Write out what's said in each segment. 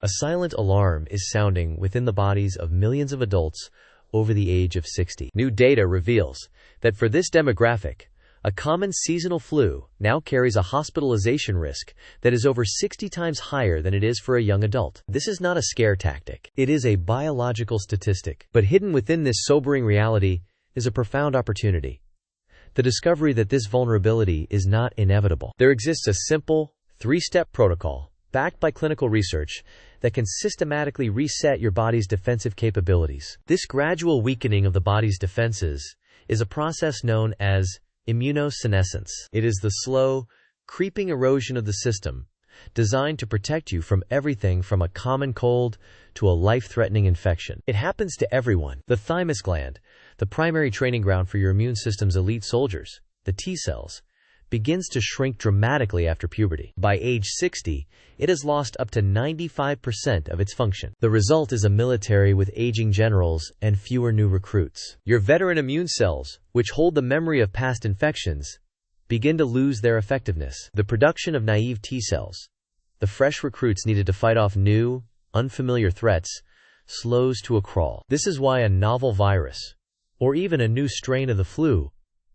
A silent alarm is sounding within the bodies of millions of adults over the age of 60. New data reveals that for this demographic, a common seasonal flu now carries a hospitalization risk that is over 60 times higher than it is for a young adult. This is not a scare tactic. It is a biological statistic. But hidden within this sobering reality is a profound opportunity. The discovery that this vulnerability is not inevitable. There exists a simple, three-step protocol, backed by clinical research, that can systematically reset your body's defensive capabilities. This gradual weakening of the body's defenses is a process known as immunosenescence. It is the slow, creeping erosion of the system, designed to protect you from everything from a common cold to a life-threatening infection. It happens to everyone. The thymus gland, the primary training ground for your immune system's elite soldiers, the T cells, begins to shrink dramatically after puberty. By age 60, it has lost up to 95% of its function. The result is a military with aging generals and fewer new recruits. Your veteran immune cells, which hold the memory of past infections, begin to lose their effectiveness. The production of naive T cells, the fresh recruits needed to fight off new, unfamiliar threats, slows to a crawl. This is why a novel virus, or even a new strain of the flu,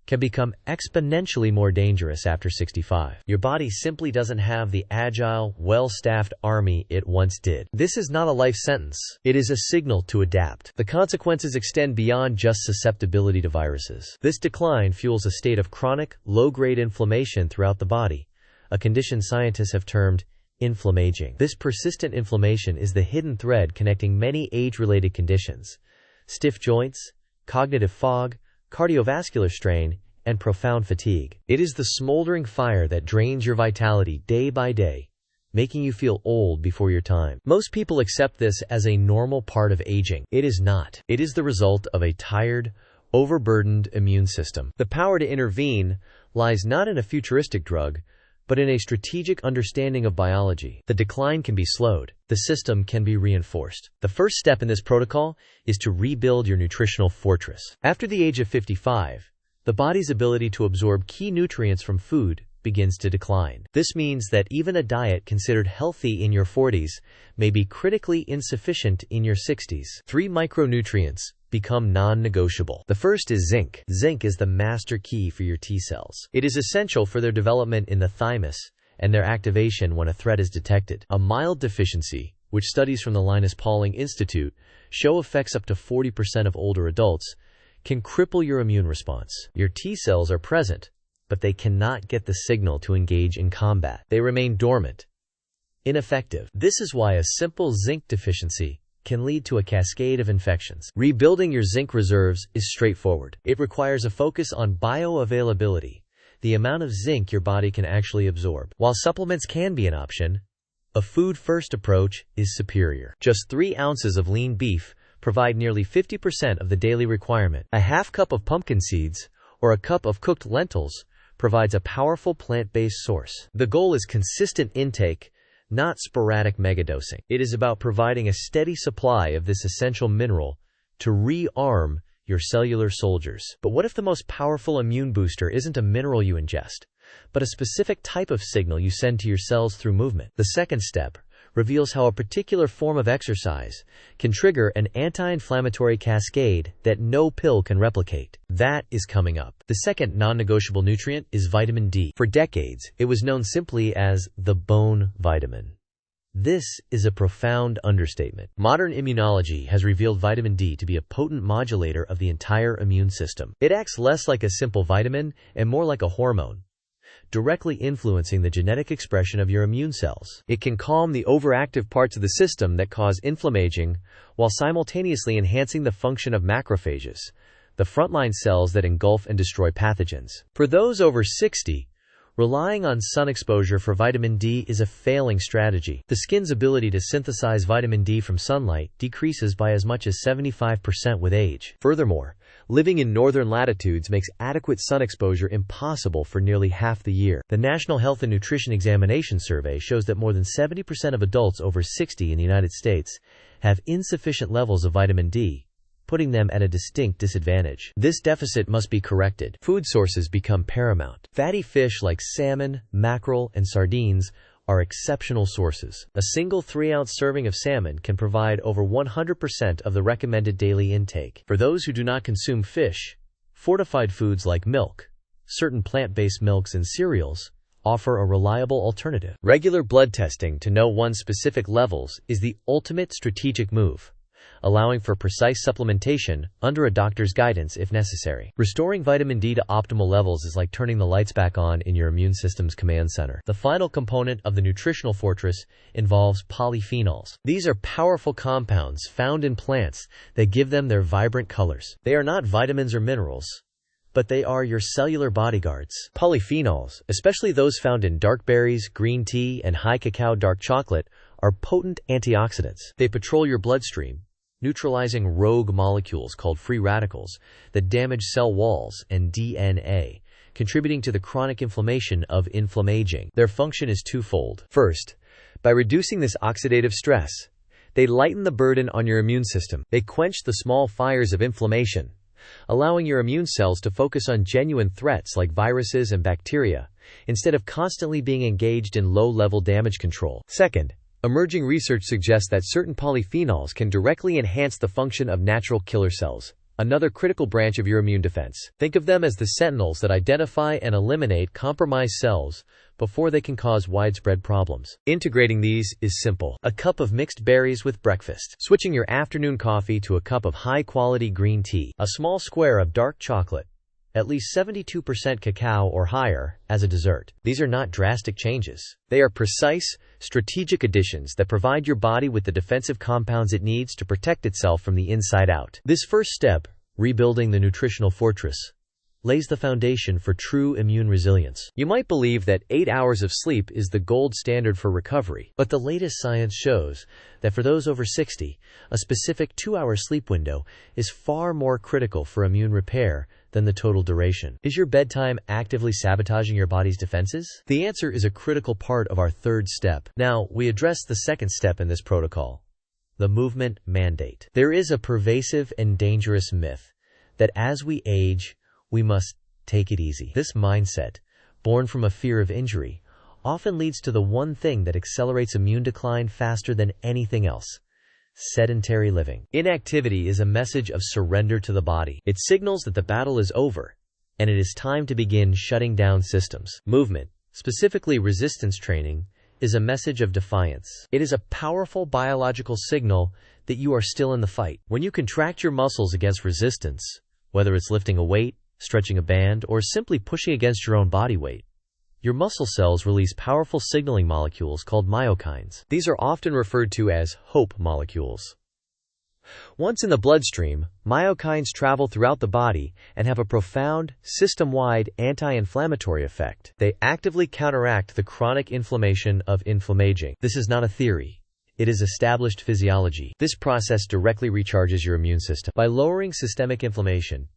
can become exponentially more dangerous after 65. Your body simply doesn't have the agile, well-staffed army it once did. This is not a life sentence. It is a signal to adapt. The consequences extend beyond just susceptibility to viruses. This decline fuels a state of chronic, low-grade inflammation throughout the body, a condition scientists have termed inflammaging. This persistent inflammation is the hidden thread connecting many age-related conditions: stiff joints, cognitive fog, cardiovascular strain, and profound fatigue. It is the smoldering fire that drains your vitality day by day, making you feel old before your time. Most people accept this as a normal part of aging. It is not. It is the result of a tired, overburdened immune system. The power to intervene lies not in a futuristic drug, but in a strategic understanding of biology. The decline can be slowed. The system can be reinforced. The first step in this protocol is to rebuild your nutritional fortress. After the age of 55, the body's ability to absorb key nutrients from food begins to decline. This means that even a diet considered healthy in your 40s may be critically insufficient in your 60s. 3 micronutrients become non-negotiable. The first is zinc. Zinc is the master key for your T cells. It is essential for their development in the thymus and their activation when a threat is detected. A mild deficiency, which studies from the Linus Pauling Institute show affects up to 40% of older adults, can cripple your immune response. Your T cells are present, but they cannot get the signal to engage in combat. They remain dormant, ineffective. This is why a simple zinc deficiency can lead to a cascade of infections. Rebuilding your zinc reserves is straightforward. It requires a focus on bioavailability, the amount of zinc your body can actually absorb. While supplements can be an option, a food-first approach is superior. Just 3 ounces of lean beef provide nearly 50% of the daily requirement. A half cup of pumpkin seeds or a cup of cooked lentils provides a powerful plant-based source. The goal is consistent intake, not sporadic megadosing. It is about providing a steady supply of this essential mineral to rearm your cellular soldiers. But what if the most powerful immune booster isn't a mineral you ingest, but a specific type of signal you send to your cells through movement? The second step reveals how a particular form of exercise can trigger an anti-inflammatory cascade that no pill can replicate. That is coming up. The second non-negotiable nutrient is vitamin D. For decades, it was known simply as the bone vitamin. This is a profound understatement. Modern immunology has revealed vitamin D to be a potent modulator of the entire immune system. It acts less like a simple vitamin and more like a hormone, directly influencing the genetic expression of your immune cells. It can calm the overactive parts of the system that cause inflammation, while simultaneously enhancing the function of macrophages, the frontline cells that engulf and destroy pathogens. For those over 60, relying on sun exposure for vitamin D is a failing strategy. The skin's ability to synthesize vitamin D from sunlight decreases by as much as 75% with age. Furthermore, living in northern latitudes makes adequate sun exposure impossible for nearly half the year. The National Health and Nutrition Examination Survey shows that more than 70% of adults over 60 in the United States have insufficient levels of vitamin D, putting them at a distinct disadvantage. This deficit must be corrected. Food sources become paramount. Fatty fish like salmon, mackerel, and sardines are exceptional sources. A single 3-ounce serving of salmon can provide over 100% of the recommended daily intake. For those who do not consume fish, fortified foods like milk, certain plant-based milks and cereals offer a reliable alternative. Regular blood testing to know one's specific levels is the ultimate strategic move, allowing for precise supplementation under a doctor's guidance if necessary. Restoring vitamin D to optimal levels is like turning the lights back on in your immune system's command center. The final component of the nutritional fortress involves polyphenols. These are powerful compounds found in plants that give them their vibrant colors. They are not vitamins or minerals, but they are your cellular bodyguards. Polyphenols, especially those found in dark berries, green tea, and high cacao dark chocolate, are potent antioxidants. They patrol your bloodstream, neutralizing rogue molecules called free radicals that damage cell walls and DNA, contributing to the chronic inflammation of inflammaging. Their function is twofold. First, by reducing this oxidative stress, they lighten the burden on your immune system. They quench the small fires of inflammation, allowing your immune cells to focus on genuine threats like viruses and bacteria, instead of constantly being engaged in low-level damage control. Second, emerging research suggests that certain polyphenols can directly enhance the function of natural killer cells, another critical branch of your immune defense. Think of them as the sentinels that identify and eliminate compromised cells before they can cause widespread problems. Integrating these is simple. A cup of mixed berries with breakfast. Switching your afternoon coffee to a cup of high-quality green tea. A small square of dark chocolate, at least 72% cacao or higher, as a dessert. These are not drastic changes. They are precise, strategic additions that provide your body with the defensive compounds it needs to protect itself from the inside out. This first step, rebuilding the nutritional fortress, lays the foundation for true immune resilience. You might believe that 8 hours of sleep is the gold standard for recovery, but the latest science shows that for those over 60, a specific 2-hour sleep window is far more critical for immune repair than the total duration. Is your bedtime actively sabotaging your body's defenses? The answer is a critical part of our third step. Now, we address the second step in this protocol, the movement mandate. There is a pervasive and dangerous myth that as we age, we must take it easy. This mindset, born from a fear of injury, often leads to the one thing that accelerates immune decline faster than anything else: sedentary living. Inactivity is a message of surrender to the body. It signals that the battle is over, and it is time to begin shutting down systems. Movement, specifically resistance training, is a message of defiance. It is a powerful biological signal that you are still in the fight. When you contract your muscles against resistance, whether it's lifting a weight, stretching a band, or simply pushing against your own body weight, your muscle cells release powerful signaling molecules called myokines. These are often referred to as hope molecules. Once in the bloodstream, myokines travel throughout the body and have a profound, system-wide anti-inflammatory effect. They actively counteract the chronic inflammation of inflammaging. This is not a theory. It is established physiology. This process directly recharges your immune system. By lowering systemic inflammation,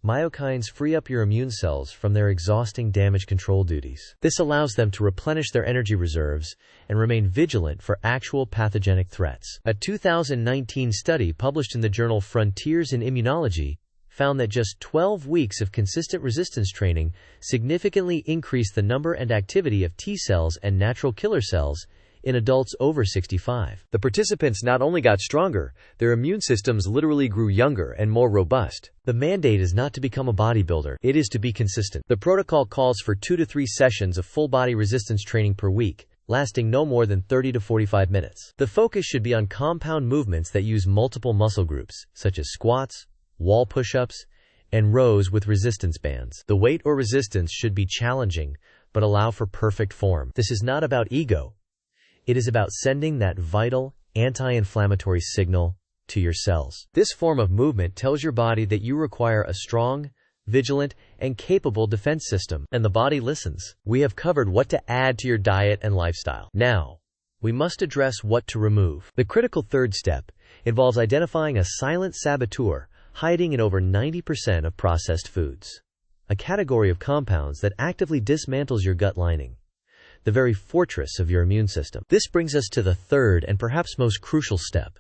myokines free up your immune cells from their exhausting damage control duties. This allows them to replenish their energy reserves and remain vigilant for actual pathogenic threats. A 2019 study published in the journal Frontiers in Immunology found that just 12 weeks of consistent resistance training significantly increased the number and activity of T cells and natural killer cells in adults over 65. The participants not only got stronger, their immune systems literally grew younger and more robust. The mandate is not to become a bodybuilder. It is to be consistent. The protocol calls for 2 to 3 sessions of full-body resistance training per week, lasting no more than 30 to 45 minutes. The focus should be on compound movements that use multiple muscle groups, such as squats, wall push-ups, and rows with resistance bands. The weight or resistance should be challenging, but allow for perfect form. This is not about ego. It is about sending that vital, anti-inflammatory signal to your cells. This form of movement tells your body that you require a strong, vigilant, and capable defense system, and the body listens. We have covered what to add to your diet and lifestyle. Now, we must address what to remove. The critical third step involves identifying a silent saboteur hiding in over 90% of processed foods, a category of compounds that actively dismantles your gut lining, the very fortress of your immune system. This brings us to the third and perhaps most crucial step: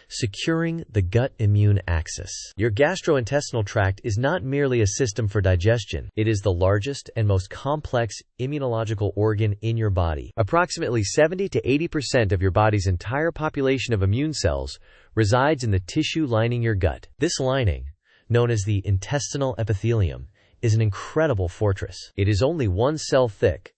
Securing the gut immune axis. Your gastrointestinal tract is not merely a system for digestion. It is the largest and most complex immunological organ in your body. Approximately 70 to 80% of your body's entire population of immune cells resides in the tissue lining your gut. This lining, known as the intestinal epithelium, is an incredible fortress. It is only one cell thick,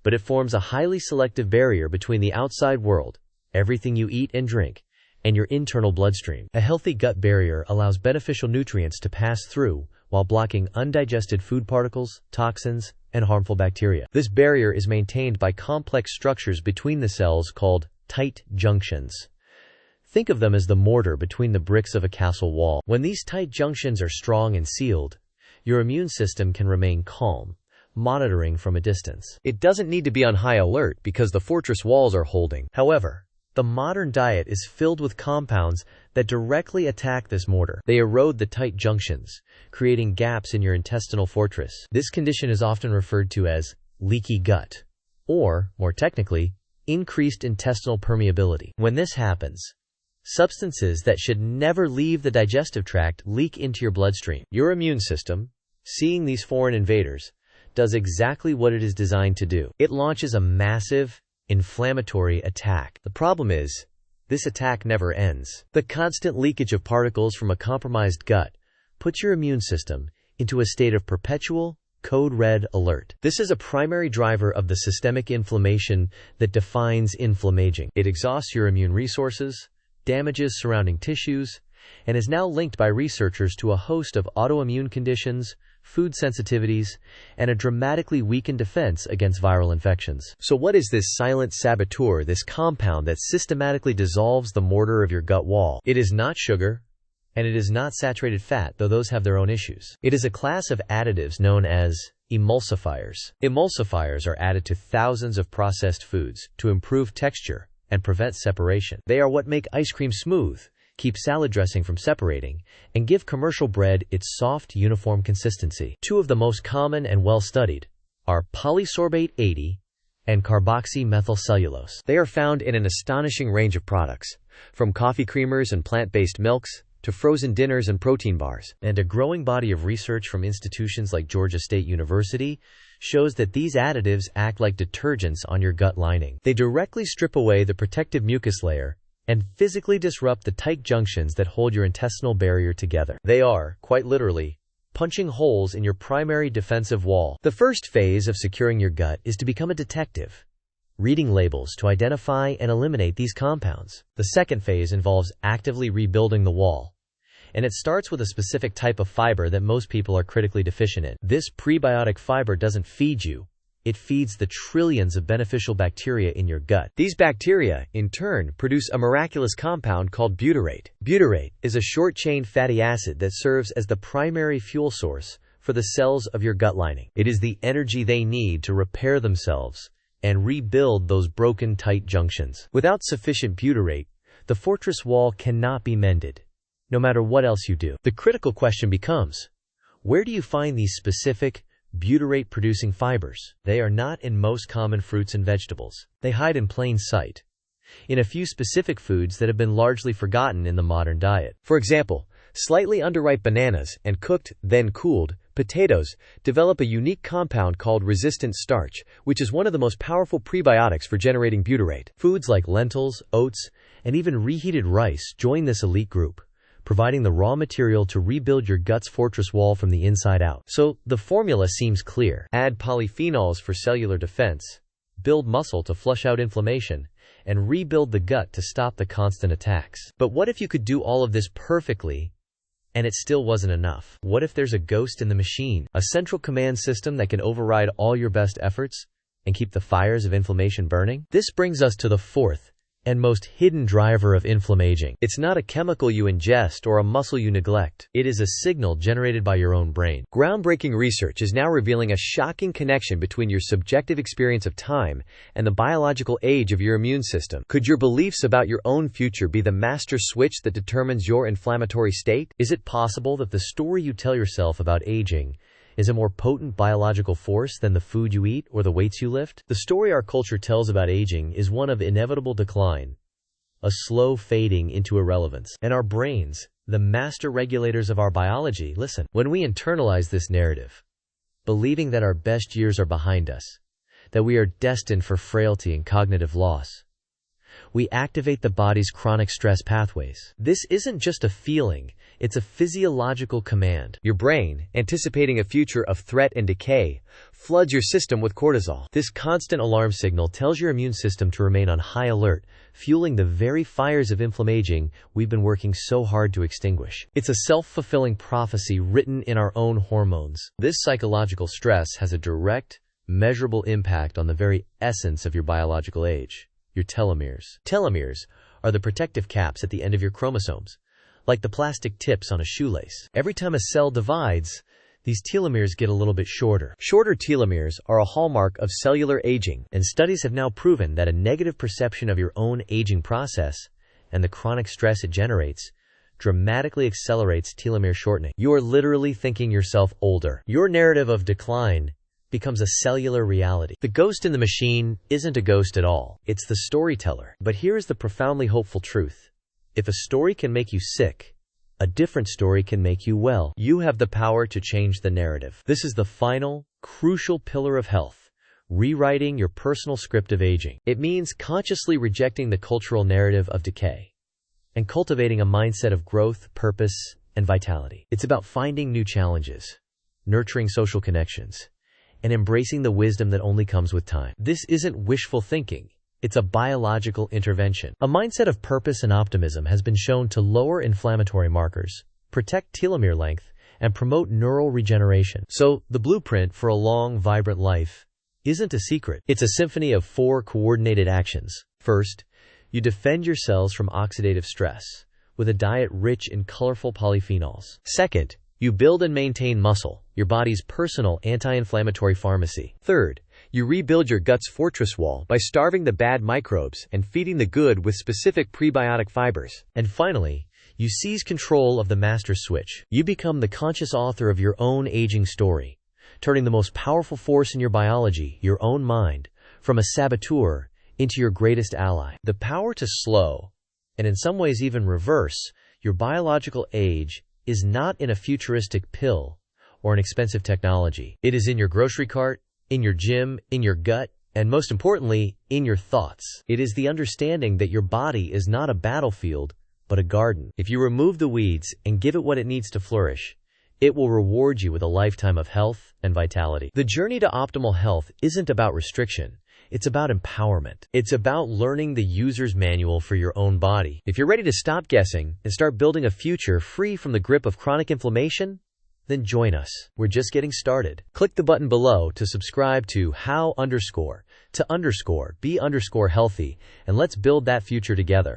but it forms a highly selective barrier between the outside world, everything you eat and drink, and your internal bloodstream. A healthy gut barrier allows beneficial nutrients to pass through while blocking undigested food particles, toxins, and harmful bacteria. This barrier is maintained by complex structures between the cells called tight junctions. Think of them as the mortar between the bricks of a castle wall. When these tight junctions are strong and sealed, your immune system can remain calm, monitoring from a distance. It doesn't need to be on high alert because the fortress walls are holding. However, the modern diet is filled with compounds that directly attack this mortar. They erode the tight junctions, creating gaps in your intestinal fortress. This condition is often referred to as leaky gut, or, more technically, increased intestinal permeability. When this happens, substances that should never leave the digestive tract leak into your bloodstream. Your immune system, seeing these foreign invaders, does exactly what it is designed to do. It launches a massive, inflammatory attack. The problem is, this attack never ends. The constant leakage of particles from a compromised gut puts your immune system into a state of perpetual, code red alert. This is a primary driver of the systemic inflammation that defines inflammaging. It exhausts your immune resources, damages surrounding tissues, and is now linked by researchers to a host of autoimmune conditions, food sensitivities, and a dramatically weakened defense against viral infections. So what is this silent saboteur, this compound that systematically dissolves the mortar of your gut wall? It is not sugar, and it is not saturated fat, though those have their own issues. It is a class of additives known as emulsifiers. Emulsifiers are added to thousands of processed foods to improve texture and prevent separation. They are what make ice cream smooth, keep salad dressing from separating, and give commercial bread its soft, uniform consistency. Two of the most common and well-studied are polysorbate 80 and carboxymethylcellulose. They are found in an astonishing range of products, from coffee creamers and plant-based milks to frozen dinners and protein bars. And a growing body of research from institutions like Georgia State University shows that these additives act like detergents on your gut lining. They directly strip away the protective mucus layer and physically disrupt the tight junctions that hold your intestinal barrier together. They are, quite literally, punching holes in your primary defensive wall. The first phase of securing your gut is to become a detective, reading labels to identify and eliminate these compounds. The second phase involves actively rebuilding the wall, and it starts with a specific type of fiber that most people are critically deficient in. This prebiotic fiber doesn't feed you. It feeds the trillions of beneficial bacteria in your gut. These bacteria, in turn, produce a miraculous compound called butyrate. Butyrate is a short-chain fatty acid that serves as the primary fuel source for the cells of your gut lining. It is the energy they need to repair themselves and rebuild those broken tight junctions. Without sufficient butyrate, the fortress wall cannot be mended, no matter what else you do. The critical question becomes, where do you find these specific butyrate-producing fibers? They are not in most common fruits and vegetables. They hide in plain sight, in a few specific foods that have been largely forgotten in the modern diet. For example, slightly underripe bananas and cooked, then cooled, potatoes develop a unique compound called resistant starch, which is one of the most powerful prebiotics for generating butyrate. Foods like lentils, oats, and even reheated rice join this elite group, providing the raw material to rebuild your gut's fortress wall from the inside out. So, the formula seems clear. Add polyphenols for cellular defense, build muscle to flush out inflammation, and rebuild the gut to stop the constant attacks. But what if you could do all of this perfectly, and it still wasn't enough? What if there's a ghost in the machine, a central command system that can override all your best efforts and keep the fires of inflammation burning? This brings us to the fourth and most hidden driver of inflammaging. It's not a chemical you ingest or a muscle you neglect. It is a signal generated by your own brain. Groundbreaking research is now revealing a shocking connection between your subjective experience of time and the biological age of your immune system. Could your beliefs about your own future be the master switch that determines your inflammatory state? Is it possible that the story you tell yourself about aging is a more potent biological force than the food you eat or the weights you lift? The story our culture tells about aging is one of inevitable decline, a slow fading into irrelevance. And our brains, the master regulators of our biology, listen. When we internalize this narrative, believing that our best years are behind us, that we are destined for frailty and cognitive loss, we activate the body's chronic stress pathways. This isn't just a feeling, it's a physiological command. Your brain, anticipating a future of threat and decay, floods your system with cortisol. This constant alarm signal tells your immune system to remain on high alert, fueling the very fires of inflammation we've been working so hard to extinguish. It's a self-fulfilling prophecy written in our own hormones. This psychological stress has a direct, measurable impact on the very essence of your biological age. Your telomeres. Telomeres are the protective caps at the end of your chromosomes, like the plastic tips on a shoelace. Every time a cell divides, these telomeres get a little bit shorter. Shorter telomeres are a hallmark of cellular aging, and studies have now proven that a negative perception of your own aging process and the chronic stress it generates dramatically accelerates telomere shortening. You're literally thinking yourself older. Your narrative of decline becomes a cellular reality. The ghost in the machine isn't a ghost at all. It's the storyteller. But here's the profoundly hopeful truth. If a story can make you sick, a different story can make you well. You have the power to change the narrative. This is the final, crucial pillar of health, rewriting your personal script of aging. It means consciously rejecting the cultural narrative of decay and cultivating a mindset of growth, purpose, and vitality. It's about finding new challenges, nurturing social connections, and embracing the wisdom that only comes with time. This isn't wishful thinking. It's a biological intervention. A mindset of purpose and optimism has been shown to lower inflammatory markers, protect telomere length, and promote neural regeneration. So, the blueprint for a long, vibrant life isn't a secret. It's a symphony of 4 coordinated actions. First, you defend your cells from oxidative stress with a diet rich in colorful polyphenols. Second, you build and maintain muscle, your body's personal anti-inflammatory pharmacy. Third, you rebuild your gut's fortress wall by starving the bad microbes and feeding the good with specific prebiotic fibers. And finally, you seize control of the master switch. You become the conscious author of your own aging story, turning the most powerful force in your biology, your own mind, from a saboteur into your greatest ally. The power to slow, and in some ways even reverse, your biological age is not in a futuristic pill or an expensive technology. It is in your grocery cart, in your gym, in your gut, and most importantly, in your thoughts. It is the understanding that your body is not a battlefield, but a garden. If you remove the weeds and give it what it needs to flourish, it will reward you with a lifetime of health and vitality. The journey to optimal health isn't about restriction. It's about empowerment. It's about learning the user's manual for your own body. If you're ready to stop guessing and start building a future free from the grip of chronic inflammation, then join us. We're just getting started. Click the button below to subscribe to how_to_be_healthy, and let's build that future together.